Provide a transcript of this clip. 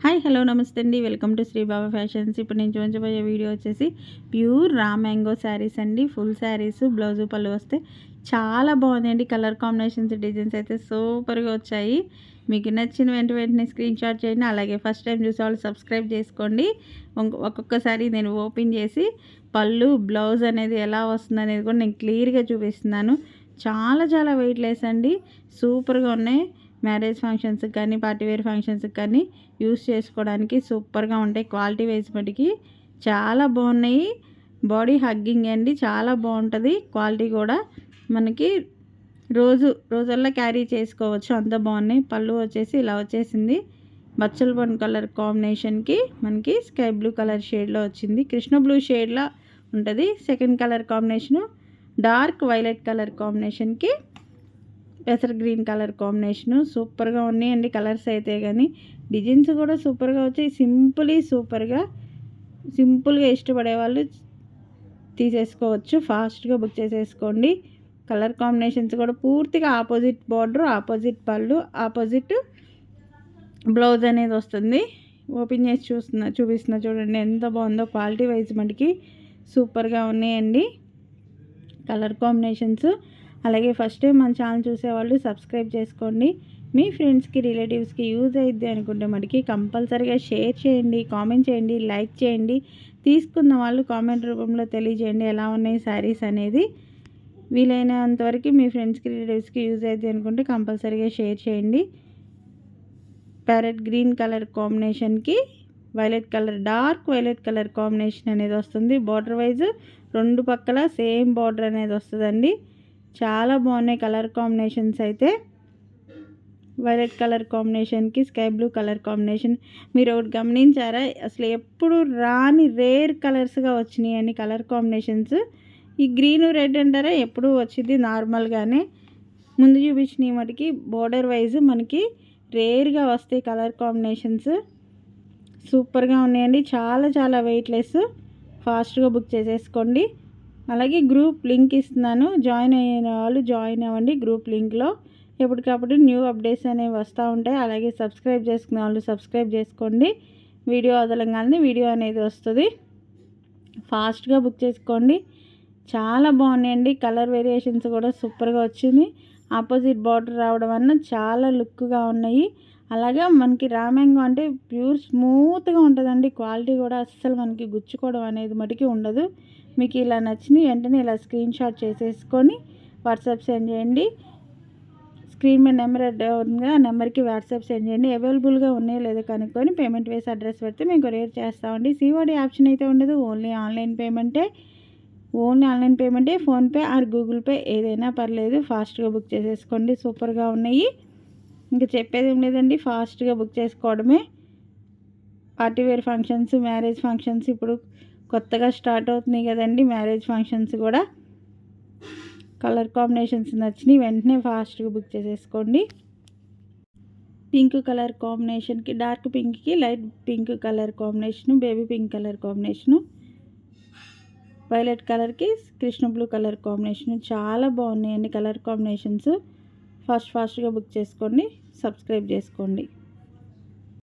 Hi hello నమస్తే అండి. Welcome to Sri Baba Fashions. ఇప్పుడు నేను చూపించబోయే వీడియో వచ్చేసి ప్యూర్ రా మ్యాంగో శారీస్ అండి. ఫుల్ శారీస్ బ్లౌజు పళ్ళు వస్తే చాలా బాగుందండి. కలర్ కాంబినేషన్స్ డిజైన్స్ అయితే సూపర్గా వచ్చాయి. మీకు నచ్చిన వెంటనే స్క్రీన్ షాట్ చేయండి. అలాగే ఫస్ట్ టైం చూసే వాళ్ళు సబ్స్క్రైబ్ చేసుకోండి. ఒక్కొక్కసారి నేను ఓపెన్ చేసి పళ్ళు బ్లౌజ్ అనేది ఎలా వస్తుంది అనేది కూడా నేను క్లియర్గా చూపిస్తున్నాను. చాలా వెయిట్లెస్ అండి. సూపర్గా ఉన్నాయి. మ్యారేజ్ ఫంక్షన్స్కి కానీ పార్టీ వేర్ ఫంక్షన్స్కి కానీ యూస్ చేసుకోవడానికి సూపర్గా ఉంటాయి. క్వాలిటీ వైజ్ మటుకి చాలా బాగున్నాయి. బాడీ హగ్గింగ్ అండి, చాలా బాగుంటుంది. క్వాలిటీ కూడా మనకి రోజుల్లో క్యారీ చేసుకోవచ్చు, అంత బాగున్నాయి. పళ్ళు వచ్చేసి ఇలా వచ్చేసింది. బచ్చల పండు కలర్ కాంబినేషన్కి మనకి స్కై బ్లూ కలర్ షేడ్లో వచ్చింది. కృష్ణ బ్లూ షేడ్లో ఉంటుంది. Second colour combination dark violet colour కాంబినేషన్కి పెసర్ గ్రీన్ కలర్ కాంబినేషను సూపర్గా ఉన్నాయండి. కలర్స్ అయితే కానీ డిజైన్స్ కూడా సూపర్గా వచ్చాయి. సింపుల్గా ఇష్టపడే వాళ్ళు తీసేసుకోవచ్చు. ఫాస్ట్గా బుక్ చేసేసుకోండి. కలర్ కాంబినేషన్స్ కూడా పూర్తిగా ఆపోజిట్ బార్డర్, ఆపోజిట్ పళ్ళు, ఆపోజిట్ బ్లౌజ్ అనేది వస్తుంది. ఓపెన్ చేసి చూపిస్తున్నా చూడండి ఎంత బాగుందో. క్వాలిటీ వైజ్ మనకి సూపర్గా ఉన్నాయండి కలర్ కాంబినేషన్స్. అలాగే ఫస్ట్ టైం మన ఛానల్ చూసేవాళ్ళు సబ్స్క్రైబ్ చేసుకోండి. మీ ఫ్రెండ్స్కి రిలేటివ్స్కి యూజ్ అవుద్ది అనుకుంటే మనకి కంపల్సరీగా షేర్ చేయండి, కామెంట్ చేయండి, లైక్ చేయండి. తీసుకున్న వాళ్ళు కామెంట్ రూపంలో తెలియజేయండి ఎలా ఉన్నాయి శారీస్ అనేది. వీలైనంతవరకు మీ ఫ్రెండ్స్కి రిలేటివ్స్కి యూజ్ అవుద్ది అనుకుంటే కంపల్సరీగా షేర్ చేయండి. ప్యారెట్ గ్రీన్ కలర్ కాంబినేషన్కి violet colour, dark violet colour combination అనేది వస్తుంది. బార్డర్ వైజ్ రెండు పక్కల సేమ్ బార్డర్ అనేది వస్తుందండి. చాలా బాగున్నాయి కలర్ కాంబినేషన్స్ అయితే. వైలెట్ కలర్ కాంబినేషన్కి స్కై బ్లూ కలర్ కాంబినేషన్. మీరు ఒకటి గమనించారా, అసలు ఎప్పుడు రాని రేర్ కలర్స్గా వచ్చినాయండి కలర్ కాంబినేషన్స్. ఈ గ్రీను రెడ్ అంటారా ఎప్పుడు వచ్చింది నార్మల్గానే. ముందు చూపించిన మటుకి బోర్డర్ వైజ్ మనకి రేర్గా వస్తాయి కలర్ కాంబినేషన్స్. సూపర్గా ఉన్నాయండి. చాలా వెయిట్లెస్. ఫాస్ట్గా బుక్ చేసేసుకోండి. అలాగే గ్రూప్ లింక్ ఇస్తున్నాను. జాయిన్ అయిన వాళ్ళు జాయిన్ అవ్వండి గ్రూప్ లింక్లో. ఎప్పటికప్పుడు న్యూ అప్డేట్స్ అనేవి వస్తూ ఉంటాయి. అలాగే సబ్స్క్రైబ్ చేసుకునే వాళ్ళు సబ్స్క్రైబ్ చేసుకోండి. వీడియో వదలంగానే వీడియో అనేది వస్తుంది. ఫాస్ట్గా బుక్ చేసుకోండి. చాలా బాగున్నాయండి. కలర్ వేరియేషన్స్ కూడా సూపర్గా వచ్చింది. ఆపోజిట్ బార్డర్ రావడం వల్ల చాలా లుక్గా ఉన్నాయి. అలాగే మనకి రా మ్యాంగో అంటే ప్యూర్ స్మూత్గా ఉంటుందండి. క్వాలిటీ కూడా అస్సలు మనకి గుచ్చుకోవడం అనేది మటుకి ఉండదు. మీకు ఇలా నచ్చింది వెంటనే ఇలా స్క్రీన్ షాట్ చేసేసుకొని వాట్సాప్ సెండ్ చేయండి. స్క్రీన్ మీద నెంబర్ ఉందిగా, ఆ నెంబర్కి వాట్సాప్ సెండ్ చేయండి. అవైలబుల్గా ఉన్నాయో లేదో కనుక్కొని పేమెంట్ వేసి అడ్రస్ పెడితే మేము కొరియర్ చేస్తామండి. సిఓడి ఆప్షన్ అయితే ఉండదు. ఓన్లీ ఆన్లైన్ పేమెంటే. ఫోన్పే ఆర్ గూగుల్ పే ఏదైనా పర్లేదు. ఫాస్ట్గా బుక్ చేసేసుకోండి. సూపర్గా ఉన్నాయి. ఇంకా చెప్పేది ఏం లేదండి, ఫాస్ట్గా బుక్ చేసుకోవడమే. Party wear functions, marriage functions ఇప్పుడు కొత్తగా స్టార్ట్ అవుతున్నాయి కదండి. మ్యారేజ్ ఫంక్షన్స్ కూడా కలర్ కాంబినేషన్స్ నచ్చినాయి వెంటనే ఫాస్ట్గా బుక్ చేసేసుకోండి. పింక్ కలర్ కాంబినేషన్కి డార్క్ పింక్కి light pink colour combination, baby pink colour combination, violet కలర్కి కృష్ణ బ్లూ కలర్ కాంబినేషను. చాలా బాగున్నాయండి కలర్ కాంబినేషన్స్. ఫాస్ట్గా బుక్ చేసుకోండి. సబ్స్క్రైబ్ చేసుకోండి.